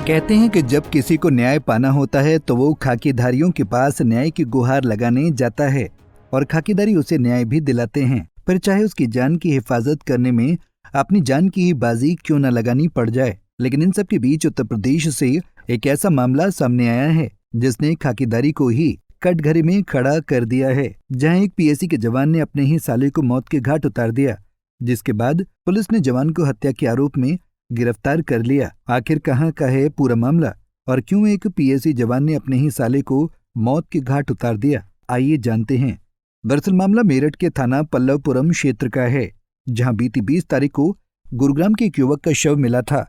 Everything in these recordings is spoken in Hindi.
कहते हैं कि जब किसी को न्याय पाना होता है तो वो खाकीधारियों के पास न्याय की गुहार लगाने जाता है और खाकीधारी उसे न्याय भी दिलाते हैं, पर चाहे उसकी जान की हिफाजत करने में अपनी जान की ही बाजी क्यों न लगानी पड़ जाए। लेकिन इन सब के बीच उत्तर प्रदेश से एक ऐसा मामला सामने आया है जिसने खाकीदारी को ही कटघरे में खड़ा कर दिया है, जहां एक पीएसी के जवान ने अपने ही साले को मौत के घाट उतार दिया, जिसके बाद पुलिस ने जवान को हत्या के आरोप में गिरफ्तार कर लिया। आखिर कहां का है पूरा मामला और क्यों एक पीएसी जवान ने अपने ही साले को मौत के घाट उतार दिया, आइए जानते हैं। दरअसल मामला मेरठ के थाना पल्लवपुरम क्षेत्र का है, जहां बीती 20 तारीख को गुरुग्राम के एक युवक का शव मिला था।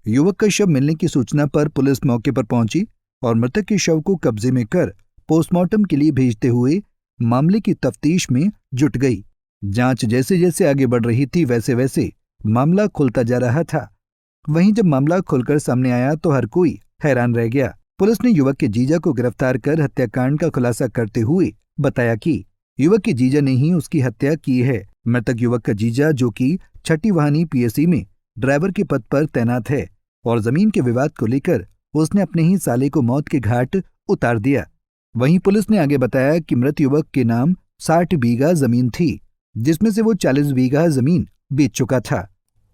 युवक का शव मिलने की सूचना पर पुलिस मौके पर पहुंची और मृतक के शव को कब्जे में कर पोस्टमार्टम के लिए भेजते हुए मामले की तफ्तीश में जुट गई। जांच जैसे जैसे आगे बढ़ रही थी वैसे वैसे मामला खुलता जा रहा था। वहीं जब मामला खुलकर सामने आया तो हर कोई हैरान रह गया। पुलिस ने युवक के जीजा को गिरफ्तार कर हत्याकांड का खुलासा करते हुए बताया कि युवक के जीजा ने ही उसकी हत्या की है। मृतक युवक का जीजा, जो कि छठी वाहिनी पीएसी में ड्राइवर के पद पर तैनात है और जमीन के विवाद को लेकर उसने अपने ही साले को मौत के घाट उतार दिया। वहीं पुलिस ने आगे बताया कि मृत युवक के नाम 60 बीघा जमीन थी, जिसमें से वो 40 बीघा जमीन बेच चुका था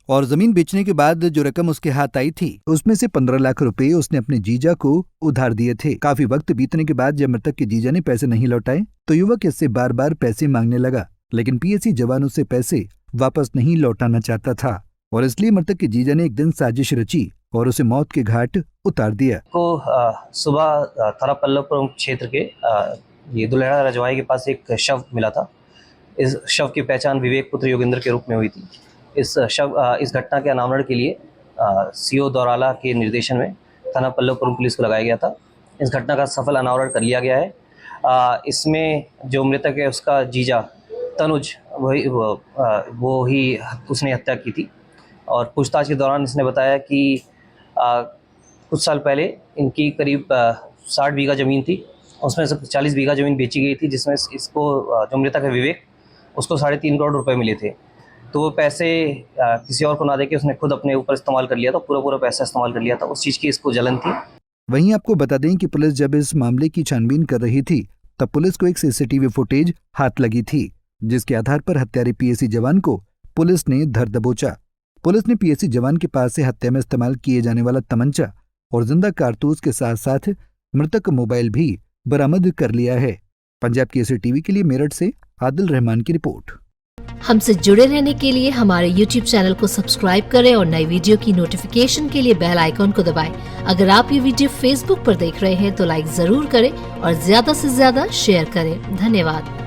और जमीन बेचने के बाद जो रकम उसके हाथ आई थी उसमें से 15 लाख रुपए उसने अपने जीजा को उधार दिए थे। काफी वक्त बीतने के बाद जब मृतक के जीजा ने पैसे नहीं लौटाए तो युवक इससे बार बार पैसे मांगने लगा, लेकिन पीएसी जवान उससे पैसे वापस नहीं लौटाना चाहता था और इसलिए मृतक के जीजा ने एक दिन साजिश रची और उसे मौत के घाट उतार दिया। सुबह थाना पल्लवपुरम क्षेत्र के ये दुल्हड़ा रजवाई के पास एक शव मिला था। इस शव की पहचान विवेक पुत्र योगेंद्र के रूप में हुई थी। इस घटना के अनावरण के लिए सीओ दौराला के निर्देशन में थाना पल्लवपुरम पुलिस को लगाया गया था। इस घटना का सफल अनावरण कर लिया गया है। इसमें जो मृतक है उसका जीजा तनुज वो ही उसने हत्या की थी और पूछताछ के दौरान इसने बताया कि कुछ साल पहले इनकी करीब 60 बीघा ज़मीन थी, उसमें से 40 बीघा ज़मीन बेची गई थी, जिसमें इसको जो मृतक है विवेक उसको 3.5 करोड़ रुपए मिले थे। तो वो पैसे किसी और को ना देके उसने खुद अपने ऊपर इस्तेमाल कर लिया था, पूरा पैसा इस्तेमाल कर लिया था। उस चीज़ की इसको जलन थी। वहीं आपको बता दें कि पुलिस जब इस मामले की छानबीन कर रही थी तब पुलिस को एक सीसीटीवी फुटेज हाथ लगी थी, जिसके आधार पर हत्यारे पीएसी जवान को पुलिस ने धर दबोचा। पुलिस ने पीएसी जवान के पास से हत्या में इस्तेमाल किए जाने वाला तमंचा और जिंदा कारतूस के साथ साथ मृतक का मोबाइल भी बरामद कर लिया है। पंजाब केसरी टीवी के लिए मेरठ से आदिल रहमान की रिपोर्ट। हमसे जुड़े रहने के लिए हमारे YouTube चैनल को सब्सक्राइब करें और नई वीडियो की नोटिफिकेशन के लिए बेल आइकॉन को दबाएं। अगर आप ये वीडियो Facebook पर देख रहे हैं तो लाइक जरूर करें और ज्यादा से ज्यादा शेयर करें। धन्यवाद।